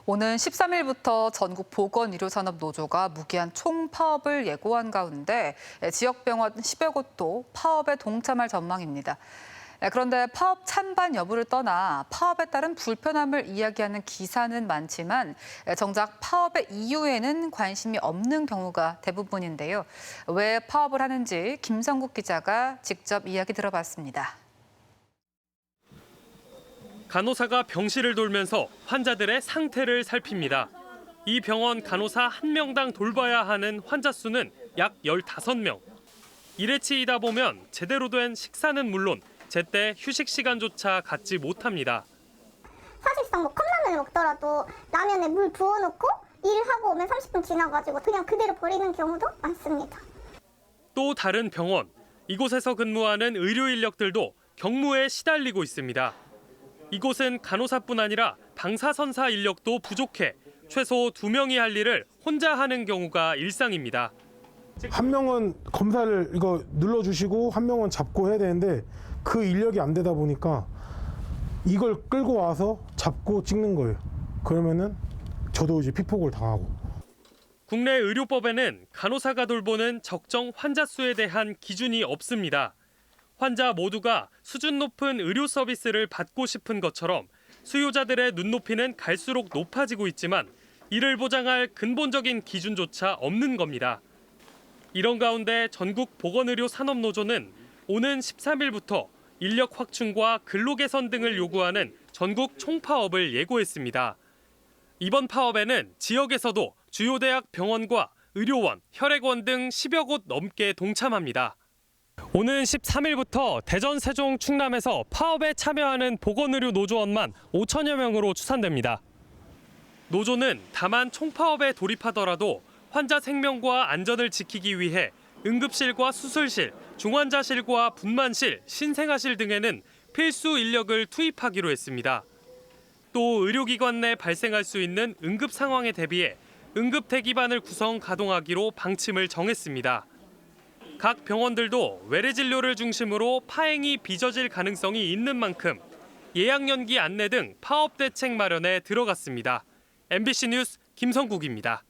오는 13일부터 전국 보건의료산업노조가 무기한 총파업을 예고한 가운데 지역병원 10여 곳도 파업에 동참할 전망입니다. 그런데 파업 찬반 여부를 떠나 파업에 따른 불편함을 이야기하는 기사는 많지만 정작 파업의 이유에는 관심이 없는 경우가 대부분인데요. 왜 파업을 하는지 김성국 기자가 직접 이야기 들어봤습니다. 간호사가 병실을 돌면서 환자들의 상태를 살핍니다. 이 병원 간호사 1명당 돌봐야 하는 환자 수는 약 15명. 일에 치이다 보면 제대로 된 식사는 물론 제때 휴식 시간조차 갖지 못합니다. 사실상 컵라면을 먹더라도 라면에 물 부어놓고 일하고 오면 30분 지나가지고 그냥 그대로 버리는 경우도 많습니다. 또 다른 병원, 이곳에서 근무하는 의료 인력들도 경무에 시달리고 있습니다. 이곳은 간호사뿐 아니라 방사선사 인력도 부족해 최소 2명이 할 일을 혼자 하는 경우가 일상입니다. 한 명은 검사를 이거 눌러주시고 한 명은 잡고 해야 되는데 그 인력이 안 되다 보니까 이걸 끌고 와서 잡고 찍는 거예요. 그러면은 저도 이제 피폭을 당하고. 국내 의료법에는 간호사가 돌보는 적정 환자 수에 대한 기준이 없습니다. 환자 모두가 수준 높은 의료 서비스를 받고 싶은 것처럼 수요자들의 눈높이는 갈수록 높아지고 있지만 이를 보장할 근본적인 기준조차 없는 겁니다. 이런 가운데 전국 보건의료 산업노조는 오는 13일부터 인력 확충과 근로 개선 등을 요구하는 전국 총파업을 예고했습니다. 이번 파업에는 지역에서도 주요 대학 병원과 의료원, 혈액원 등 10여 곳 넘게 동참합니다. 오는 13일부터 대전, 세종, 충남에서 파업에 참여하는 보건의료 노조원만 5천여 명으로 추산됩니다. 노조는 다만 총파업에 돌입하더라도 환자 생명과 안전을 지키기 위해 응급실과 수술실, 중환자실과 분만실, 신생아실 등에는 필수 인력을 투입하기로 했습니다. 또 의료기관 내 발생할 수 있는 응급 상황에 대비해 응급 대기반을 구성 가동하기로 방침을 정했습니다. 각 병원들도 외래 진료를 중심으로 파행이 빚어질 가능성이 있는 만큼 예약 연기 안내 등 파업 대책 마련에 들어갔습니다. MBC 뉴스 김성국입니다.